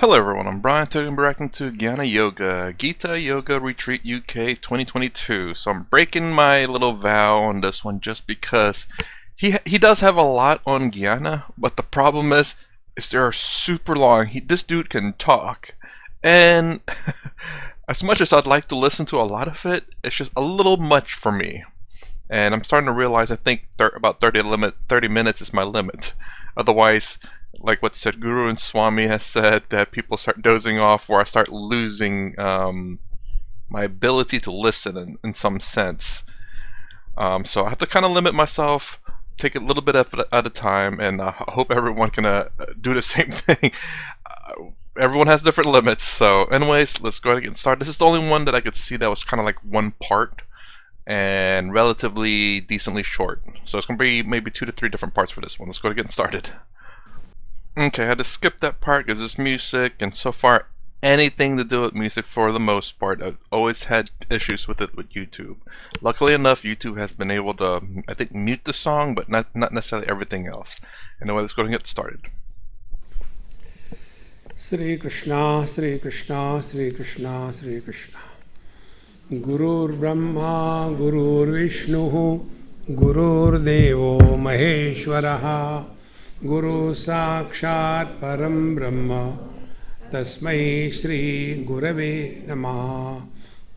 Hello everyone, I'm Brian, taking back into Jnana Yoga, Gita Yoga Retreat UK 2022. So I'm breaking my little vow on this one just because he does have a lot on Jnana, but the problem is they're super long. This dude can talk, and as much as I'd like to listen to a lot of it, it's just a little much for me. And I'm starting to realize I think about 30 minutes is my limit. Otherwise, like what Sadhguru and Swami has said, that people start dozing off, or I start losing my ability to listen in some sense. So I have to kind of limit myself, take it a little bit at a time, and I hope everyone can do the same thing. Everyone has different limits. So anyways, let's go ahead and get started. This is the only one that I could see that was kind of like one part and relatively decently short. So it's going to be maybe 2 to 3 different parts for this one. Let's go ahead and get started. Okay, I had to skip that part because it's music, and so far anything to do with music for the most part, I've always had issues with it with YouTube. Luckily enough, YouTube has been able to, I think, mute the song, but not necessarily everything else. Anyway, let's go and get started. Sri Krishna, Sri Krishna, Sri Krishna, Sri Krishna. Gurur Brahma, Gurur Vishnu, Gurur Devo Maheshwaraha, Guru Sakshat Param Brahma, Tasmai Shri Gurave Namaha,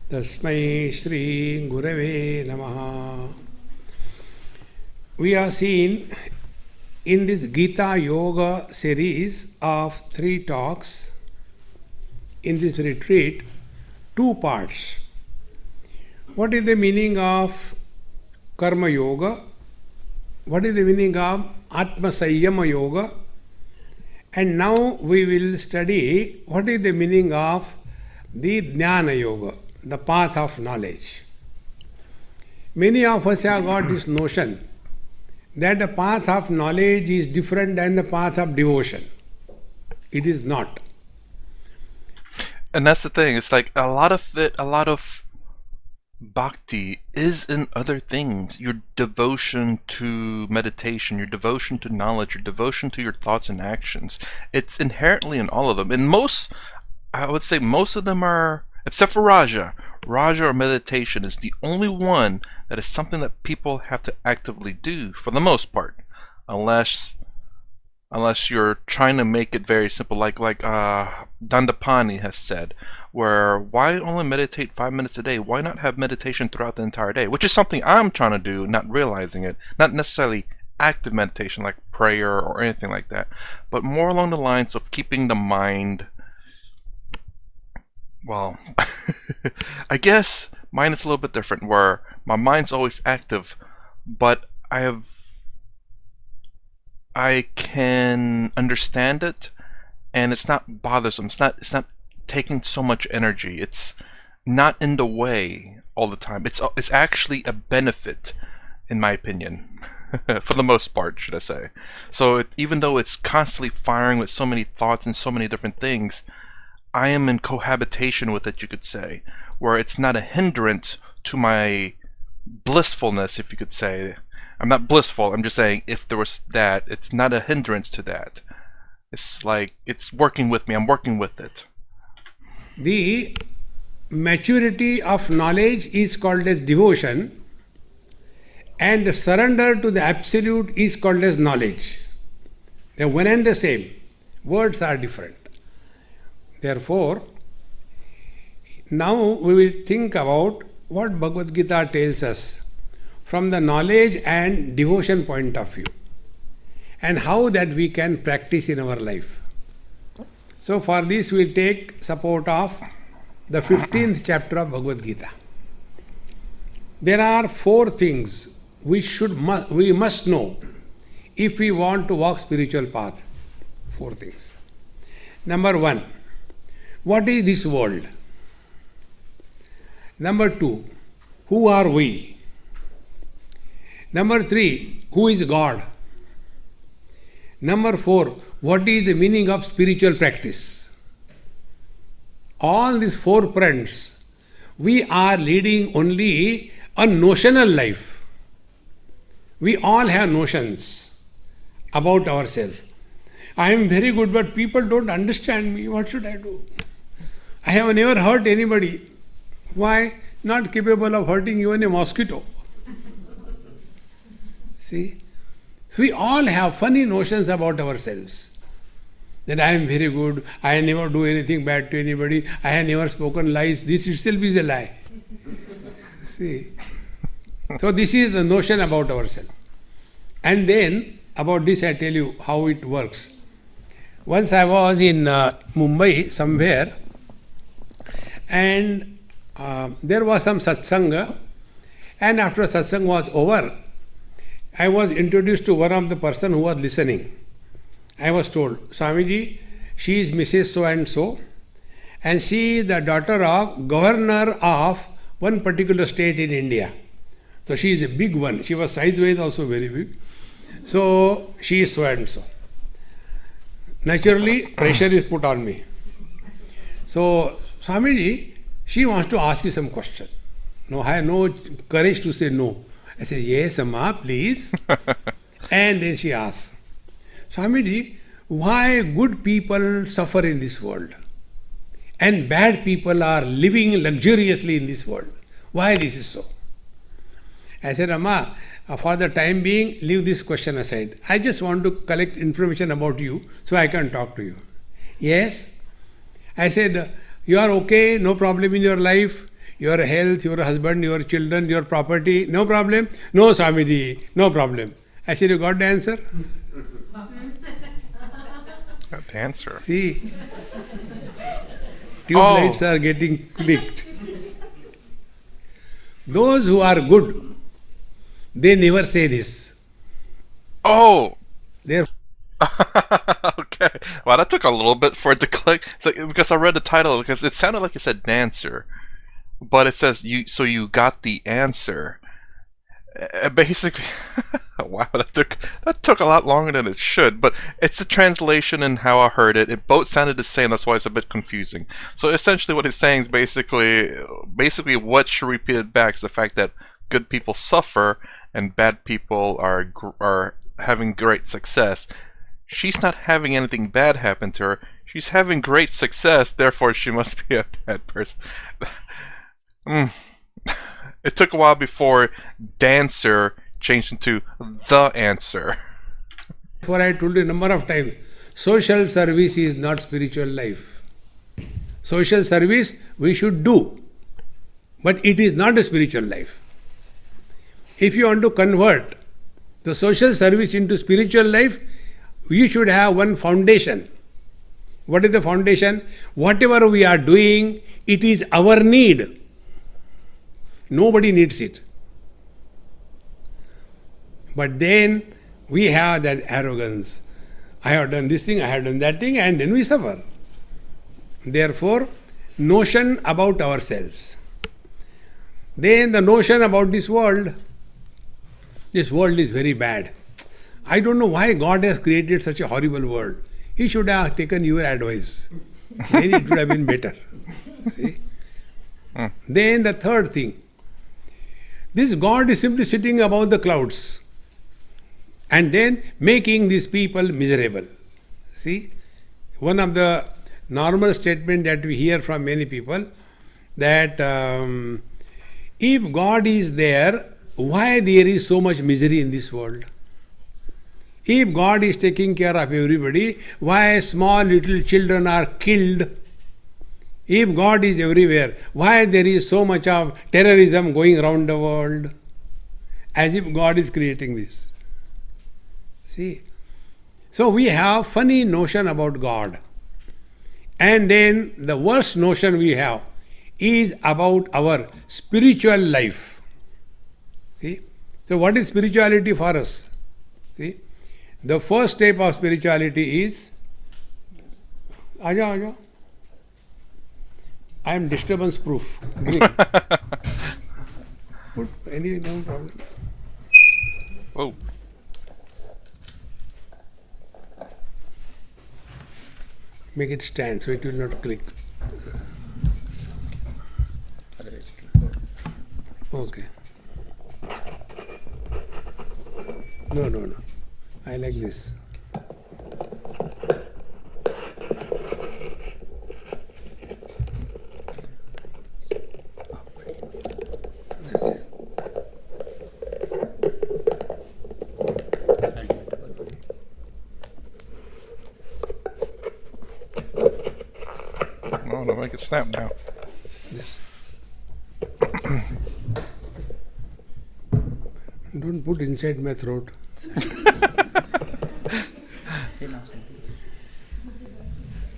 Tasmai Shri Gurave Namaha. We have seen in this Gita Yoga series of 3 talks in this retreat 2 parts. What is the meaning of Karma Yoga? What is the meaning of Atma Sayyama Yoga? And now we will study what is the meaning of the Jnana Yoga, the path of knowledge. Many of us have got this notion that the path of knowledge is different than the path of devotion. It is not. And that's the thing, it's like a lot of bhakti is in other things. Your devotion to meditation, your devotion to knowledge, your devotion to your thoughts and actions. It's inherently in all of them. And I would say most of them are, except for Raja. Raja or meditation is the only one that is something that people have to actively do for the most part. Unless you're trying to make it very simple, like Dandapani has said, where why only meditate 5 minutes a day? Why not have meditation throughout the entire day? Which is something I'm trying to do, not realizing it. Not necessarily active meditation like prayer or anything like that, but more along the lines of keeping the mind, well, I guess mine is a little bit different, where my mind's always active, but I can understand it, and it's not bothersome. It's not taking so much energy. It's not in the way all the time. It's actually a benefit, in my opinion, for the most part, should I say. So even though it's constantly firing with so many thoughts and so many different things, I am in cohabitation with it, you could say, where it's not a hindrance to my blissfulness, if you could say. I'm not blissful, I'm just saying if there was that, it's not a hindrance to that. It's like it's working with me, I'm working with it. The maturity of knowledge is called as devotion, and the surrender to the absolute is called as knowledge. They are one and the same. Words are different. Therefore, now we will think about what Bhagavad Gita tells us from the knowledge and devotion point of view, and how that we can practice in our life. So for this we will take support of the 15th chapter of Bhagavad Gita. There are 4 things we must know if we want to walk spiritual path. 4 things. Number 1, what is this world? Number 2, who are we? Number 3, who is God? Number 4, what is the meaning of spiritual practice? All these 4 fronts, we are leading only a notional life. We all have notions about ourselves. I am very good, but people don't understand me. What should I do? I have never hurt anybody. Why? Not capable of hurting even a mosquito. See? We all have funny notions about ourselves. That I am very good, I never do anything bad to anybody, I have never spoken lies. This itself is a lie. See? So this is the notion about ourselves. And then, about this I tell you how it works. Once I was in Mumbai somewhere, and there was some satsanga, and after satsang was over, I was introduced to one of the person who was listening. I was told, Swamiji, she is Mrs. So and she is the daughter of governor of one particular state in India. So she is a big one. She was size-wise also very big. So she is so and so. Naturally, pressure is put on me. So, Swamiji, she wants to ask you some question. No, I have no courage to say no. I say, yes, Amma, please. And then she asks, Swamiji, why good people suffer in this world and bad people are living luxuriously in this world? Why this is so? I said, Amma, for the time being, leave this question aside. I just want to collect information about you so I can talk to you. Yes? I said, you are okay, no problem in your life, your health, your husband, your children, your property, no problem? No, Swamiji, no problem. I said, you got the answer? Got the answer. See, tube lights are getting clicked. Those who are good, they never say this. Oh! They're Okay. Wow, that took a little bit for it to click. It's like, because I read the title, because it sounded like it said dancer. But it says, so you got the answer. Basically, wow, that took a lot longer than it should. But it's the translation and how I heard it. It both sounded the same. That's why it's a bit confusing. So essentially, what it's saying is basically what she repeated back is the fact that good people suffer and bad people are having great success. She's not having anything bad happen to her. She's having great success. Therefore, she must be a bad person. It took a while before dancer changed into the answer. Before I told you a number of times, social service is not spiritual life. Social service we should do, but it is not a spiritual life. If you want to convert the social service into spiritual life, you should have one foundation. What is the foundation? Whatever we are doing, it is our need. Nobody needs it. But then we have that arrogance. I have done this thing, I have done that thing, and then we suffer. Therefore, notion about ourselves. Then the notion about this world. This world is very bad. I don't know why God has created such a horrible world. He should have taken your advice. Then it would have been better. See? Then the third thing. This God is simply sitting above the clouds and then making these people miserable. See? One of the normal statements that we hear from many people that if God is there, why there is so much misery in this world? If God is taking care of everybody, why small little children are killed? If God is everywhere, why there is so much of terrorism going around the world? As if God is creating this. See? So we have funny notion about God. And then the worst notion we have is about our spiritual life. See? So what is spirituality for us? See? The first step of spirituality is Aja. I am disturbance proof. Any no problem. Whoa. Make it stand so it will not click. Okay. No. I like this. don't know if I can snap now. Yes. Don't put inside my throat.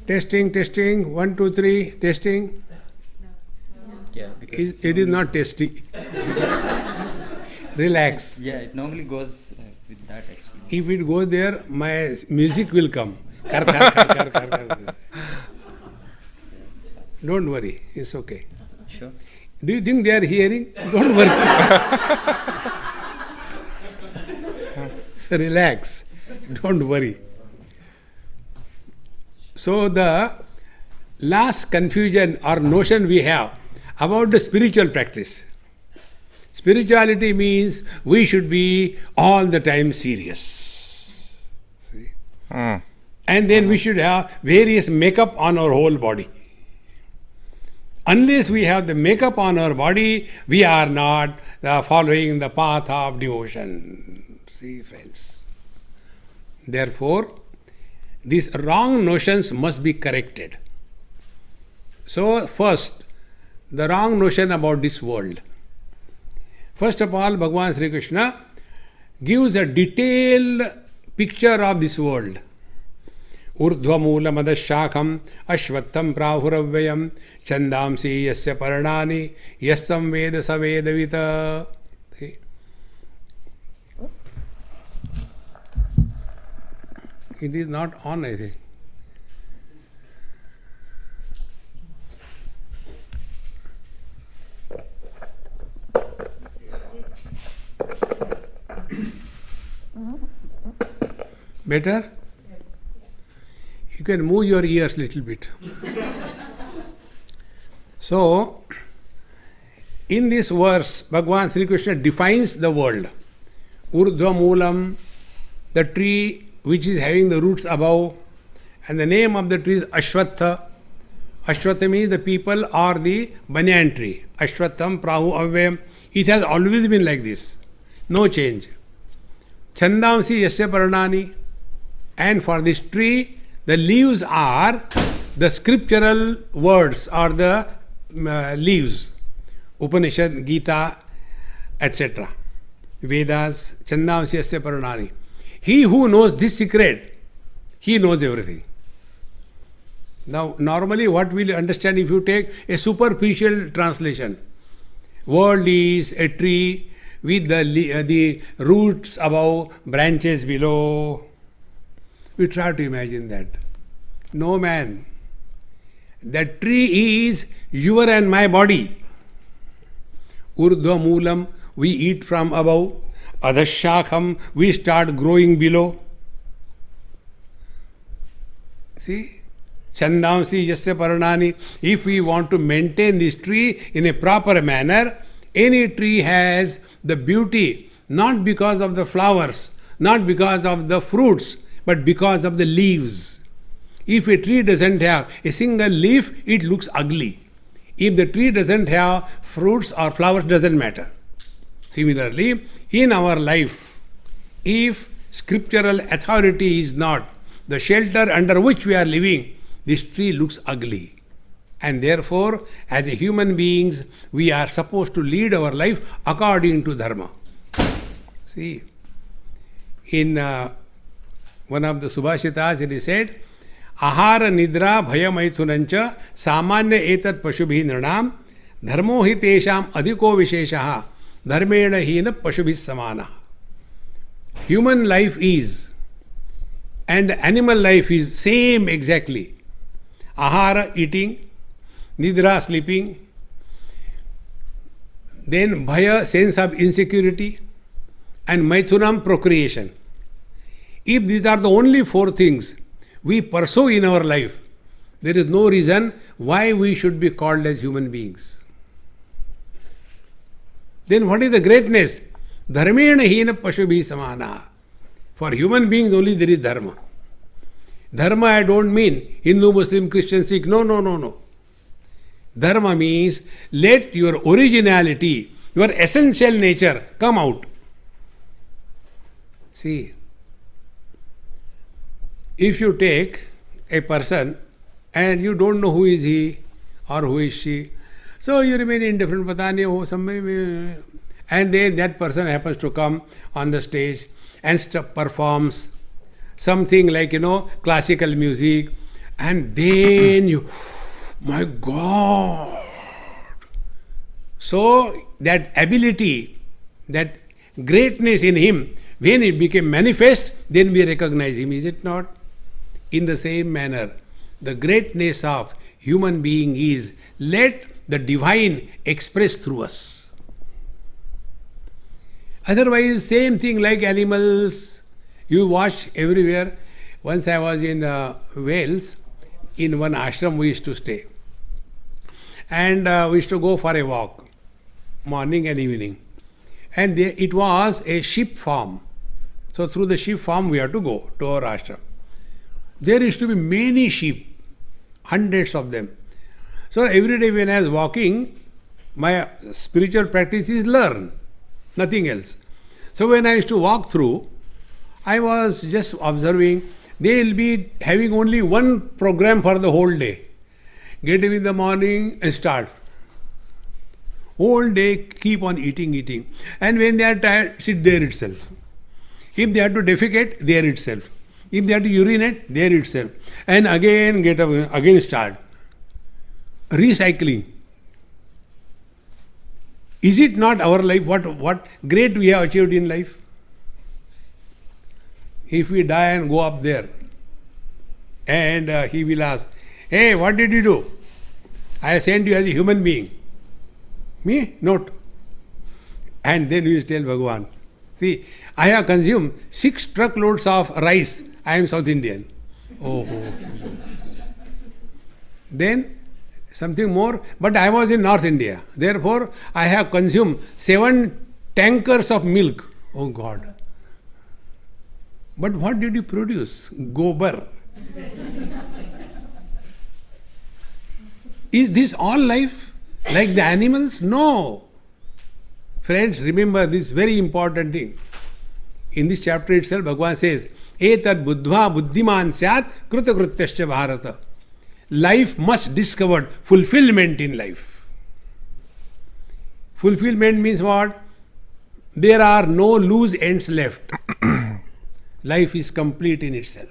Testing, testing, 1, 2, 3, testing. Yeah, because It is not testing. Relax. yeah, it normally goes with that actually. If it goes there, my music will come. Kar, kar, kar, kar, kar, kar. Don't worry, it's okay. Sure. Do you think they are hearing? Don't worry. Relax. Don't worry. So the last confusion or notion we have about the spiritual practice. Spirituality means we should be all the time serious. See? Mm. And then we should have various makeup on our whole body. Unless we have the makeup on our body, we are not following the path of devotion. See, friends. Therefore, these wrong notions must be corrected. So, first, the wrong notion about this world. First of all, Bhagavan Sri Krishna gives a detailed picture of this world. Urdhvamulamadasyakam ashvattam prahuravayam chandamsi yasya paranani yastam veda savedavita. It is not on, I think. Better? You can move your ears little bit. So, in this verse, Bhagavan Sri Krishna defines the world. Urdhva Moolam, the tree which is having the roots above, and the name of the tree is Ashwatha. Ashwatha means the people or the banyan tree. Ashwatham Prahu Avyam. It has always been like this. No change. Chandamsi Yasya Paranani. And for this tree, the leaves are the scriptural words or the leaves. Upanishad, Gita, etc. Vedas, Chandamsi Yasya Paranani. He who knows this secret, he knows everything. Now, normally what we'll understand if you take a superficial translation. World is a tree with the roots above, branches below. We try to imagine that. No, man. That tree is your and my body. Urdhva Moolam, we eat from above. Adhashakham, we start growing below. See? Chandamsi Yasya Paranani. If we want to maintain this tree in a proper manner, any tree has the beauty, not because of the flowers, not because of the fruits, but because of the leaves. If a tree doesn't have a single leaf, it looks ugly. If the tree doesn't have fruits or flowers, doesn't matter. Similarly, in our life, if scriptural authority is not the shelter under which we are living, this tree looks ugly. And therefore, as a human beings, we are supposed to lead our life according to dharma. See, in one of the Subhashitas, it is said, Ahara nidra bhayamaithunancha samanya etat pashubhi nranam dharmo hi tesham adhiko visheshaha dharmena hina pashubhi samana. Human life is, and animal life is same exactly. Ahara, eating, nidra, sleeping, then bhaya, sense of insecurity, and maithunam, procreation. If these are the only four things we pursue in our life, there is no reason why we should be called as human beings. Then what is the greatness? Dharmena hina pashubhi samana. For human beings only there is dharma. Dharma I don't mean Hindu, Muslim, Christian, Sikh. No. Dharma means let your originality, your essential nature come out. See, if you take a person and you don't know who is he, or who is she. So you remain indifferent, pata nahi ho, somebody, and then that person happens to come on the stage and performs something like, classical music, and then you, my God. So that ability, that greatness in him, when it became manifest, then we recognize him, is it not? In the same manner, the greatness of human being is, let the divine express through us. Otherwise, same thing like animals, you watch everywhere. Once I was in Wales, in one ashram we used to stay. And we used to go for a walk, morning and evening. And it was a sheep farm. So through the sheep farm we had to go to our ashram. There used to be many sheep, hundreds of them. So every day when I was walking, my spiritual practice is learn, nothing else. So when I used to walk through, I was just observing, they will be having only one program for the whole day. Get up in the morning and start. Whole day keep on eating. And when they are tired, sit there itself. If they have to defecate, there itself. If they have to urinate, there itself. And again get up, again start. Recycling. Is it not our life? What great we have achieved in life? If we die and go up there, and he will ask, hey, what did you do? I sent you as a human being. Me? Not. And then we will tell Bhagavan, see, I have consumed 6 truckloads of rice. I am South Indian. Oh. Then something more, but I was in North India. Therefore, I have consumed 7 tankers of milk. Oh God. But what did you produce? Gobar. Is this all life? Like the animals? No. Friends, remember this very important thing. In this chapter itself, Bhagavan says, Etad buddhva buddhiman syat krutakrutyascha bharata. Life must discover fulfillment in life. Fulfillment means what? There are no loose ends left. Life is complete in itself.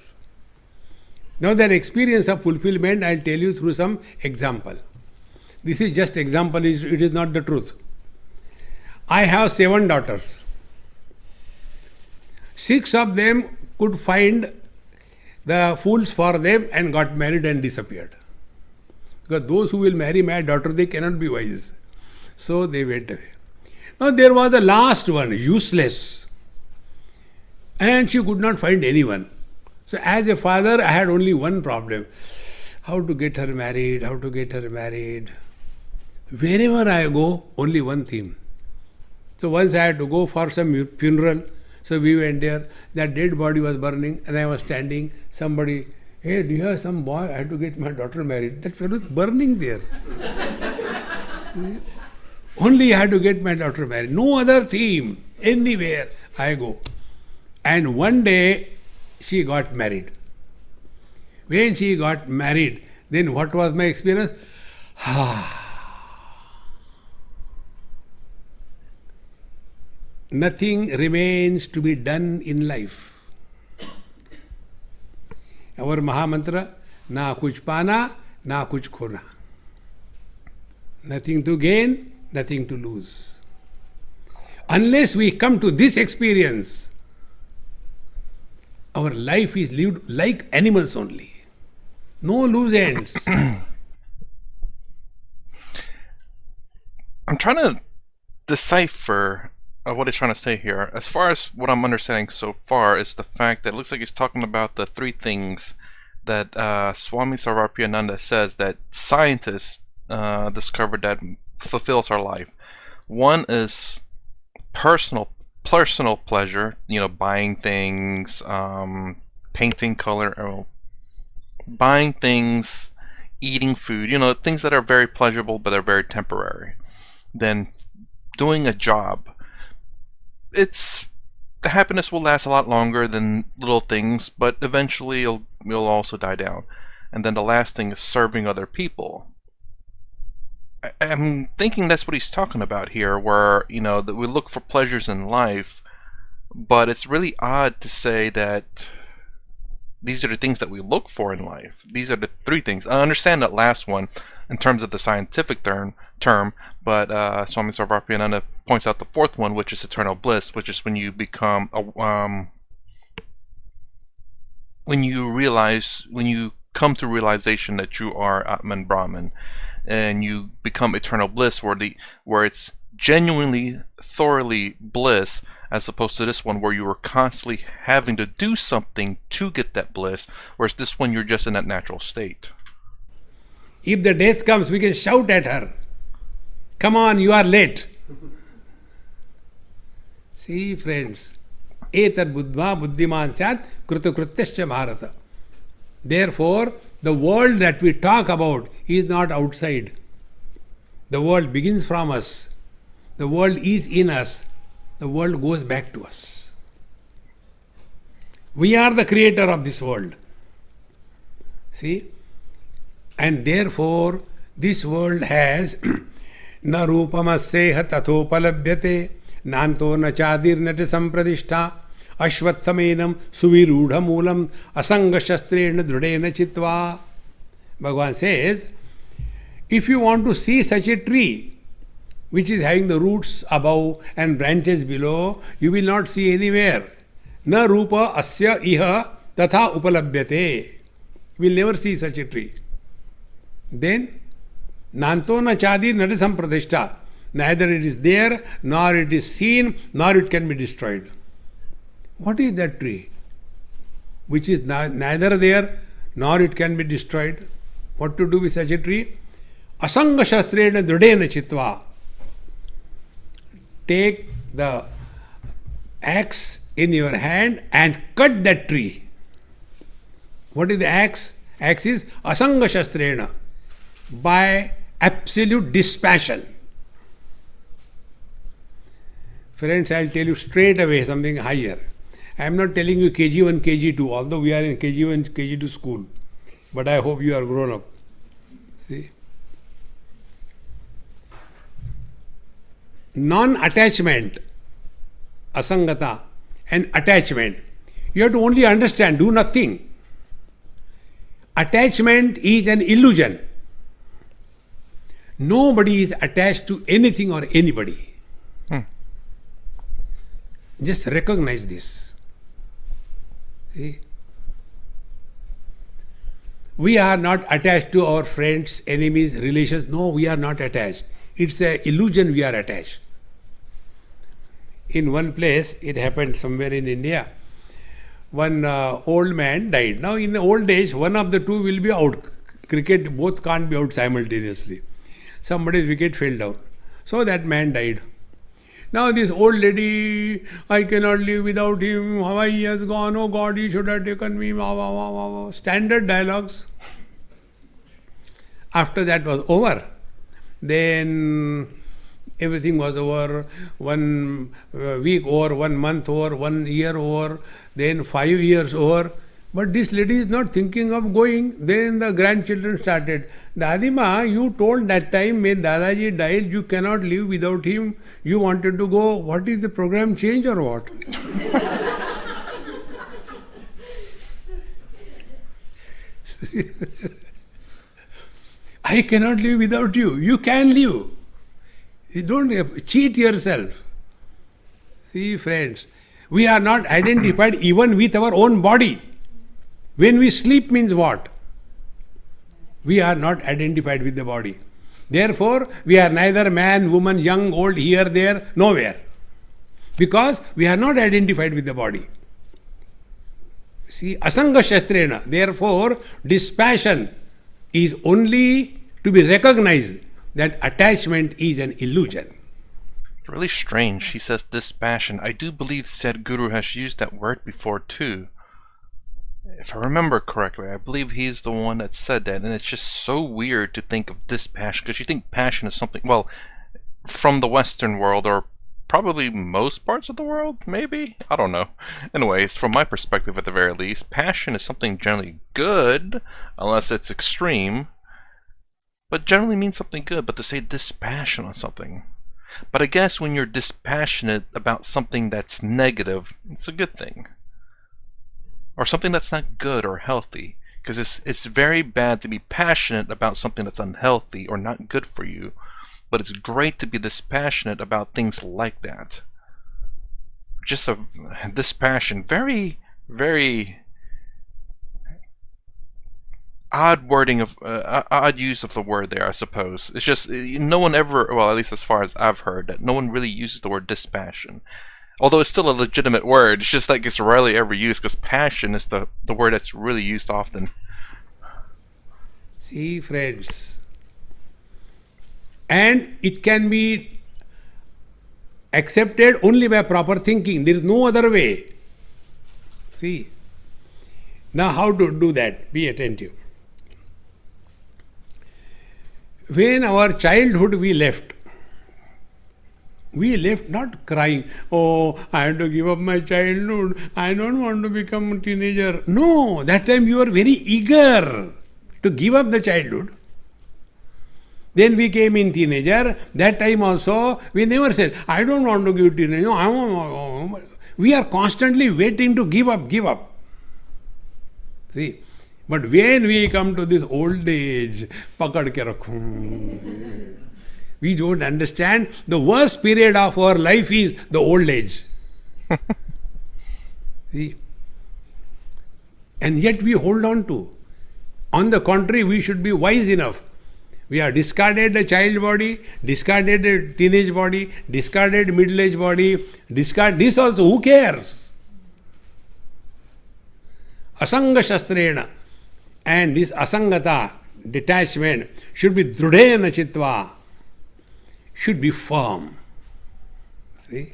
Now that experience of fulfillment, I'll tell you through some example. This is just example, it is not the truth. I have 7 daughters. 6 of them could find the fools for them and got married and disappeared. Because those who will marry my daughter, they cannot be wise. So they went away. Now there was the last one, useless. And she could not find anyone. So as a father, I had only one problem. How to get her married, Wherever I go, only one theme. So once I had to go for some funeral. So we went there. That dead body was burning and I was standing. Somebody, hey, do you have some boy? I had to get my daughter married. That fellow is burning there. Only I had to get my daughter married. No other theme. Anywhere I go. And one day, she got married. When she got married, then what was my experience? Nothing remains to be done in life. Our Mahamantra, na kuch pana, na kuch khona. Nothing to gain, nothing to lose. Unless we come to this experience, our life is lived like animals only. No loose ends. I'm trying to decipher what he's trying to say here. As far as what I'm understanding so far is the fact that it looks like he's talking about the 3 things that Swami Sarvapriyananda says that scientists discovered that fulfills our life. One is personal pleasure, buying things, painting color, buying things, eating food, things that are very pleasurable but are very temporary. Then doing a job. The happiness will last a lot longer than little things, but eventually it'll also die down. And then the last thing is serving other people. I'm thinking that's what he's talking about here, where, that we look for pleasures in life, but it's really odd to say that these are the things that we look for in life. These are the three things. I understand that last one in terms of the scientific term, but Swami Sarvapriyananda points out the fourth one, which is eternal bliss, which is when you become when you come to realization that you are Atman Brahman, and you become eternal bliss, where it's genuinely, thoroughly bliss, as opposed to this one where you were constantly having to do something to get that bliss, whereas this one you're just in that natural state. If the death comes, we can shout at her, "Come on, you are late." See, friends, etar buddha buddhiman syat krutokrutyascha bharata. Therefore, the world that we talk about is not outside. The world begins from us. The world is in us. The world goes back to us. We are the creator of this world. See? And therefore, this world has na rupamasseha tathopalabhyate nanto na chadir nati sampradishta ashvattamenam suvirudha moolam asanga shastrena drudena chitva. Bhagavan says, if you want to see such a tree, which is having the roots above and branches below, you will not see anywhere. Na rupa asya iha tatha upalabhyate. You will never see such a tree. Then, nanto na chadi nati sampradishta. Neither it is there, nor it is seen, nor it can be destroyed. What is that tree? Which is neither there, nor it can be destroyed. What to do with such a tree? Asanga shastrena drudena chitva. Take the axe in your hand and cut that tree. What is the axe? Axe is asanga shastrena, by absolute dispassion. Friends, I'll tell you straight away something higher. I am not telling you KG1, KG2, although we are in KG1, KG2 school. But I hope you are grown up. See? Non-attachment, asangata, and attachment. You have to only understand, do nothing. Attachment is an illusion. Nobody is attached to anything or anybody. Just recognize this. See? We are not attached to our friends, enemies, relations. No, we are not attached. It's an illusion we are attached. In one place, it happened somewhere in India, one old man died. Now, in the old age, one of the two will be out. Cricket, both can't be out simultaneously. Somebody's wicket fell down. So that man died. Now this old lady, I cannot live without him, how he has gone, oh God, he should have taken me, standard dialogues. After that was over, then everything was over, 1 week over, 1 month over, 1 year over, then 5 years over. But this lady is not thinking of going. Then the grandchildren started. Dadima, you told that time when Dadaji died, you cannot live without him. You wanted to go. What is the program change or what? I cannot live without you. You can live. You don't cheat yourself. See, friends, we are not identified even with our own body. When we sleep means what? We are not identified with the body. Therefore, we are neither man, woman, young, old, here, there, nowhere. Because we are not identified with the body. See, asanga shastrena. Therefore, dispassion is only to be recognized that attachment is an illusion. It's really strange. He says dispassion. I do believe said Guru has used that word before too. If I remember correctly, I believe he's the one that said that, and it's just so weird to think of dispassion, because you think passion is something, well, from the Western world, or probably most parts of the world, maybe? I don't know. Anyways, from my perspective at the very least, passion is something generally good, unless it's extreme. but generally means something good. But to say dispassion on something, but I guess when you're dispassionate about something that's negative, it's a good thing, or something that's not good or healthy. Because it's very bad to be passionate about something that's unhealthy or not good for you, but it's great to be dispassionate about things like that. Just a dispassion, very, very odd wording of odd use of the word there, I suppose. It's just no one ever, well, at least as far as I've heard, that no one really uses the word dispassion. Although it's still a legitimate word, it's just like it's rarely ever used because passion is the word that's really used often. See, friends, and it can be accepted only by proper thinking. There is no other way. See, now how to do that? Be attentive. When our childhood we left not crying, oh, I have to give up my childhood, I don't want to become a teenager. No, that time you were very eager to give up the childhood. Then we came in teenager, that time also we never said, I don't want to give teenager, no, I want. We are constantly waiting to give up. See, but when we come to this old age, pakad ke rakho. We don't understand the worst period of our life is the old age. See? And yet we hold on to. On the contrary, we should be wise enough. We have discarded the child body, discarded the teenage body, discarded middle-aged body, discard this also. Who cares? Asanga shastrena. And this asangata, detachment, should be drudena chitva. Should be firm. See?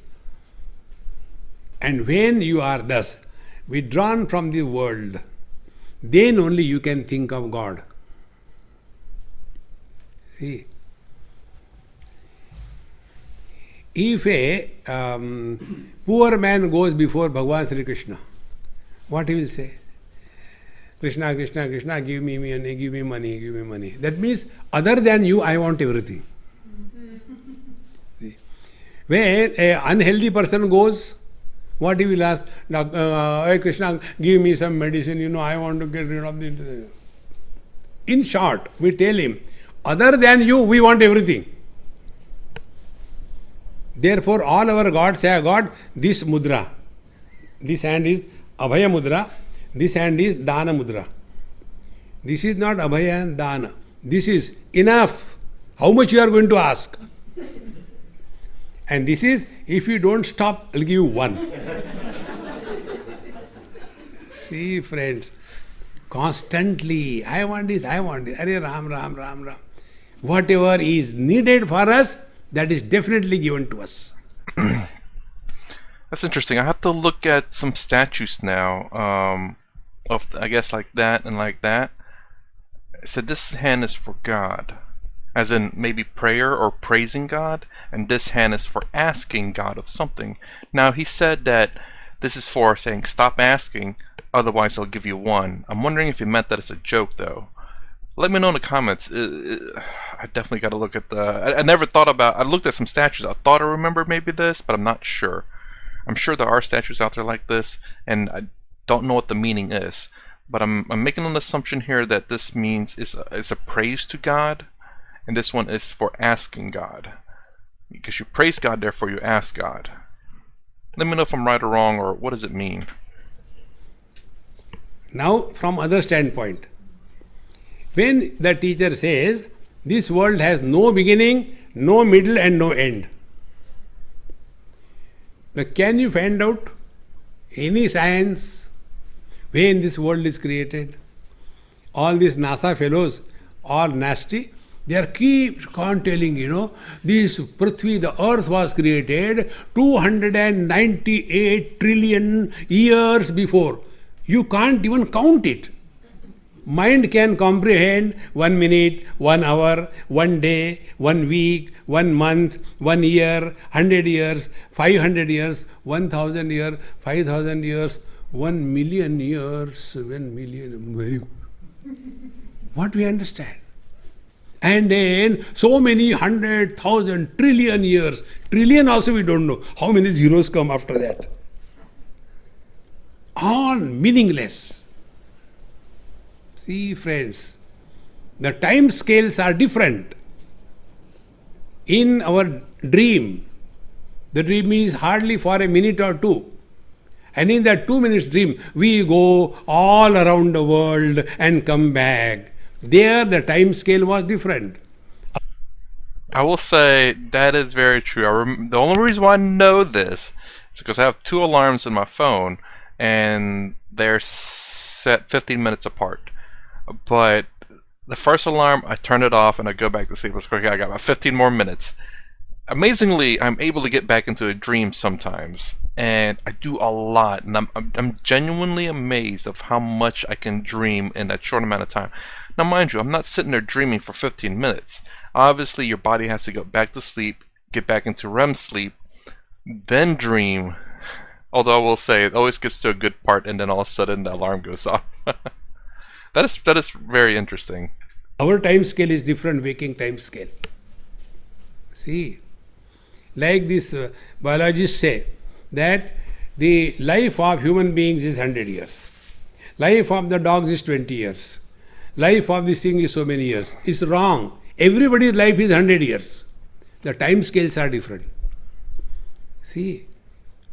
And when you are thus withdrawn from the world, then only you can think of God. See? If a poor man goes before Bhagavan Sri Krishna, what he will say? Krishna, Krishna, Krishna, give me money, give me money, give me money. That means, other than you, I want everything. When an unhealthy person goes, what he will ask? Hey Krishna, give me some medicine, I want to get rid of it. In short, we tell him, other than you, we want everything. Therefore, all our gods say, God, this mudra, this hand is Abhaya mudra, this hand is Dana mudra. This is not Abhaya and Dana. This is enough. How much you are going to ask? And this is, if you don't stop, I'll give you one. See, friends, constantly, I want this, Hare Ram, Ram, Ram, Ram. Whatever is needed for us, that is definitely given to us. That's interesting. I have to look at some statues now, of I guess like that and like that. It said this hand is for God, as in maybe prayer or praising God, and this hand is for asking God of something. Now he said that this is for saying stop asking, otherwise I'll give you one. I'm wondering if he meant that as a joke though. Let me know in the comments. I definitely got to look at the... I never thought about... I looked at some statues. I thought I remembered maybe this, but I'm not sure. I'm sure there are statues out there like this, and I don't know what the meaning is. But I'm making an assumption here that this means it's a praise to God, and this one is for asking God. Because you praise God, therefore you ask God. Let me know if I'm right or wrong, or what does it mean? Now, from other standpoint, when the teacher says, this world has no beginning, no middle and no end. Now, can you find out any science when this world is created? All these NASA fellows, all nasty, they are keep on telling, this Prithvi, the earth was created 298 trillion years before. You can't even count it. Mind can comprehend 1 minute, 1 hour, 1 day, 1 week, 1 month, 1 year, 100 years, 500 years, 1000 years, 5000 years, 1 million years, 1 million. Very good. What we understand? And then so many 100,000 trillion years, trillion also we don't know how many zeros come after that. All meaningless. See, friends, the time scales are different. In our dream, the dream is hardly for a minute or two. And in that 2 minutes dream, we go all around the world and come back. There, the time scale was different. I will say that is very true. The only reason why I know this is because I have 2 alarms in my phone, and they're set 15 minutes apart. But the first alarm, I turn it off and I go back to sleep. Let's go. Okay, I got about 15 more minutes. Amazingly, I'm able to get back into a dream sometimes, and I do a lot. And I'm genuinely amazed of how much I can dream in that short amount of time. Now, mind you, I'm not sitting there dreaming for 15 minutes. Obviously, your body has to go back to sleep, get back into REM sleep, then dream. Although I will say it always gets to a good part, and then all of a sudden the alarm goes off. That is very interesting. Our time scale is different, waking time scale. See, like this biologists say that the life of human beings is 100 years. Life of the dogs is 20 years. Life of this thing is so many years. It's wrong. Everybody's life is 100 years. The time scales are different. See,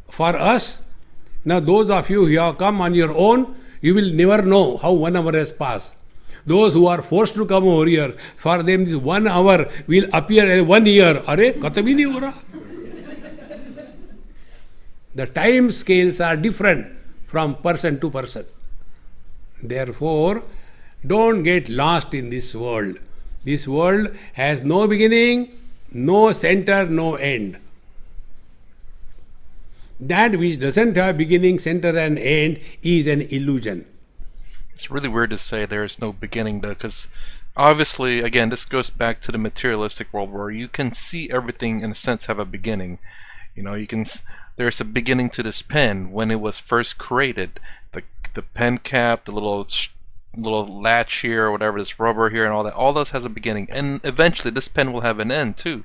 for us, now those of you who have come on your own, you will never know how 1 hour has passed. Those who are forced to come over here, for them this 1 hour will appear as 1 year. Are, khatam hi nahi ho raha. The time scales are different from person to person. Therefore, don't get lost in this world. This world has no beginning, no center, no end. That which doesn't have beginning, center, and end is an illusion. It's really weird to say there is no beginning, though, because obviously, again, this goes back to the materialistic world where you can see everything in a sense have a beginning. You know, there's a beginning to this pen when it was first created. The pen cap, the little latch here, or whatever, this rubber here, and all this has a beginning, and eventually this pen will have an end too.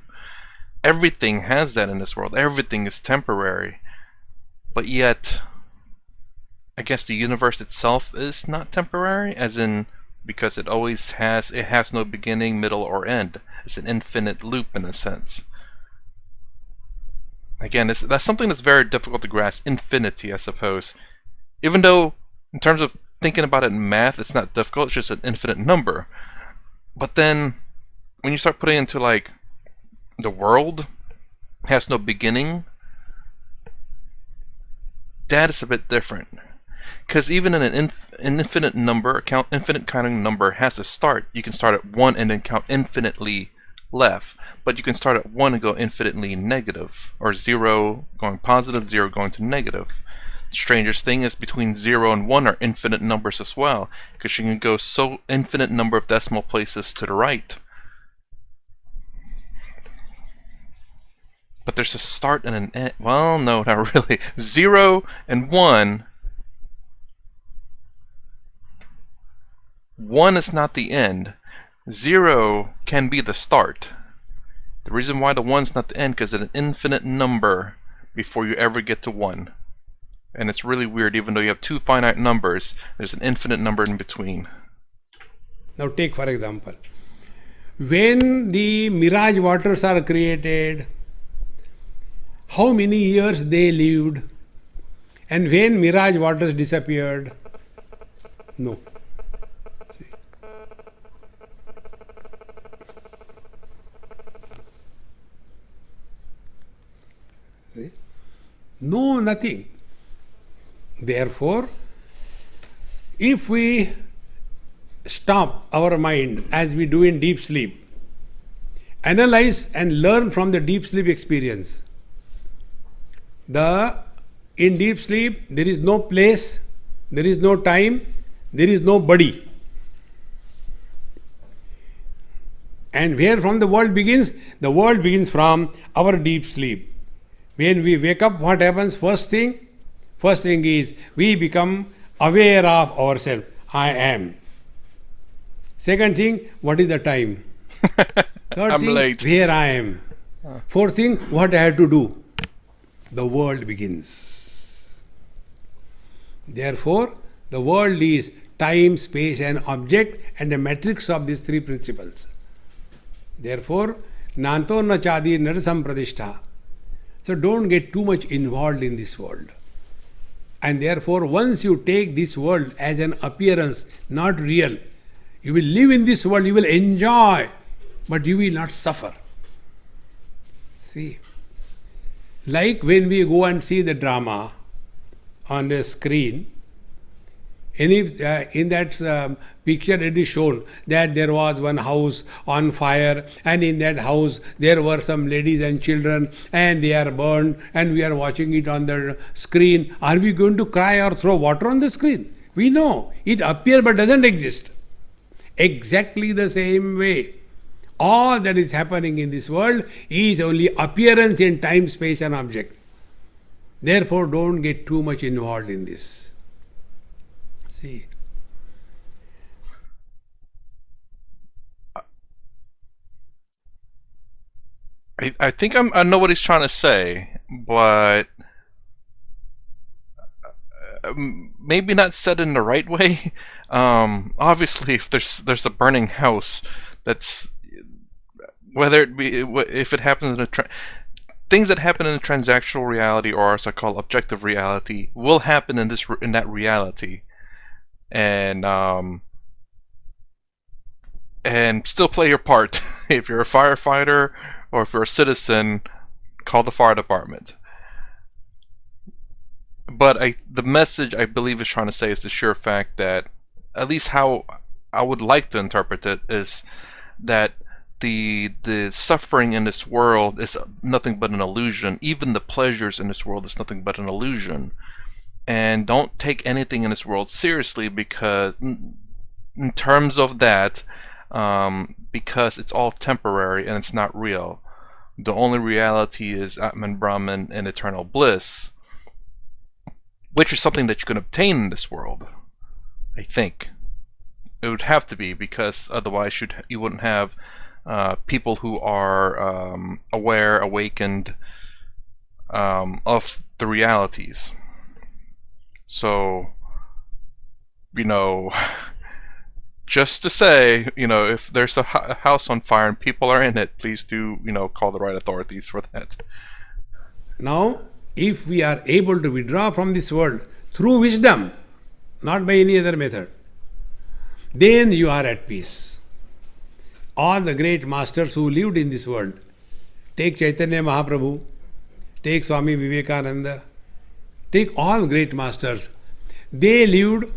Everything has that in this world. Everything is temporary, but yet, I guess the universe itself is not temporary, as in because it has no beginning, middle, or end. It's an infinite loop in a sense. Again, that's something that's very difficult to grasp. Infinity, I suppose. Even though, in terms of thinking about it in math, it's not difficult. It's just an infinite number. But then, when you start putting into like the world has no beginning, that is a bit different. Because even in an infinite number, infinite counting number has a start. You can start at 1 and then count infinitely left. But you can start at 1 and go infinitely negative. Or 0 going positive, 0 going to negative. The strangest thing is between 0 and 1 are infinite numbers as well. Because you can go so infinite number of decimal places to the right. But there's a start and an end. Well, no, not really. 0 and 1. 1 is not the end. 0 can be the start. The reason why the 1's not the end because it's an infinite number before you ever get to 1. And it's really weird, even though you have 2 finite numbers, there's an infinite number in between. Now take for example, when the mirage waters are created, how many years they lived, and when mirage waters disappeared? No. See? No, nothing. Therefore, if we stop our mind as we do in deep sleep, analyze and learn from the deep sleep experience. In deep sleep, there is no place, there is no time, there is no body. And where from the world begins? The world begins from our deep sleep. When we wake up, what happens? First thing is we become aware of ourselves. I am. Second thing, what is the time? Third I'm thing, late. where I am. Fourth thing, what I have to do. The world begins. Therefore, the world is time, space, and object, and a matrix of these three principles. Therefore, nanto na chadi nar sampradishta. So don't get too much involved in this world. And therefore, once you take this world as an appearance, not real, you will live in this world, you will enjoy, but you will not suffer. See, like when we go and see the drama on the screen, in that picture it is shown that there was one house on fire, and in that house there were some ladies and children, and they are burned, and we are watching it on the screen. Are we going to cry or throw water on the screen? We know it appears but doesn't exist. Exactly the same way, all that is happening in this world is only appearance in time, space, and object. Therefore, don't get too much involved in this. See. I think I know what he's trying to say, but maybe not said in the right way. Obviously, if there's a burning house, that's whether it be if it happens in a things that happen in a transactional reality or so-called objective reality will happen in that reality, and still play your part. If you're a firefighter or if you're a citizen, call the fire department. But the message I believe is trying to say is the sheer fact that, at least how I would like to interpret it, is that the suffering in this world is nothing but an illusion. Even the pleasures in this world is nothing but an illusion. And don't take anything in this world seriously, because in terms of that, because it's all temporary and it's not real. The only reality is Atman Brahman and eternal bliss, which is something that you can obtain in this world. I think it would have to be, because otherwise you wouldn't have people who are aware, awakened of the realities. So, just to say, if there's a house on fire and people are in it, please do, call the right authorities for that. Now, if we are able to withdraw from this world through wisdom, not by any other method, then you are at peace. All the great masters who lived in this world, take Chaitanya Mahaprabhu, take Swami Vivekananda, take all great masters, they lived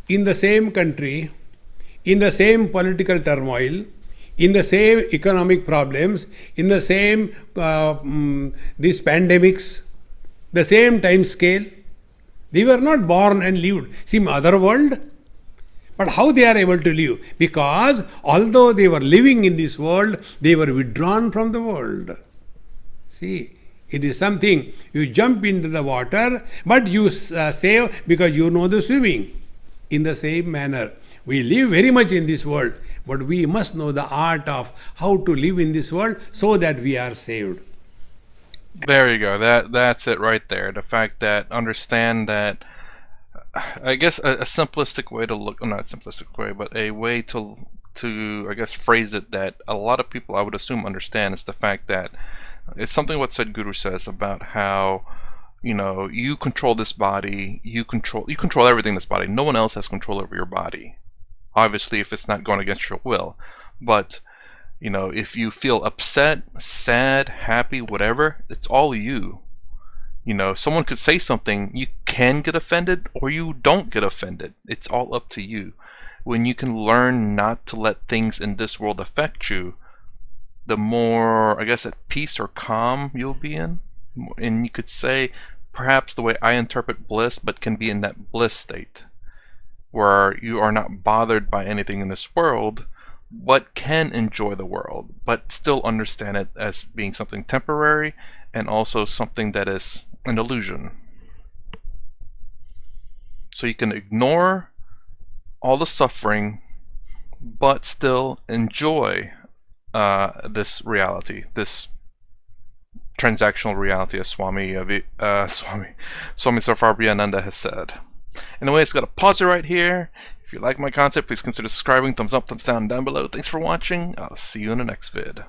in the same country, in the same political turmoil, in the same economic problems, in the same these pandemics, the same time scale. They were not born and lived some other world. But how they are able to live? Because although they were living in this world, they were withdrawn from the world. See, it is something, you jump into the water, but you save because you know the swimming. In the same manner, we live very much in this world, but we must know the art of how to live in this world so that we are saved. There you go. That's it right there. The fact that understand that, I guess a simplistic way to look, well, not simplistic way, but a way to I guess phrase it that a lot of people I would assume understand is the fact that it's something what Sadhguru says about how you control this body, you control everything in this body. No one else has control over your body. Obviously, if it's not going against your will, but if you feel upset, sad, happy, whatever, it's all you. Someone could say something, you can get offended or you don't get offended. It's all up to you. When you can learn not to let things in this world affect you, the more, I guess, at peace or calm you'll be in. And you could say, perhaps the way I interpret bliss, but can be in that bliss state, where you are not bothered by anything in this world, but can enjoy the world, but still understand it as being something temporary and also something that is an illusion. So you can ignore all the suffering, but still enjoy this reality, this transactional reality, as Swami Sarfabhriyananda has said. Anyway, it's got a pause right here. If you like my content, please consider subscribing. Thumbs up, thumbs down below. Thanks for watching. I'll see you in the next vid.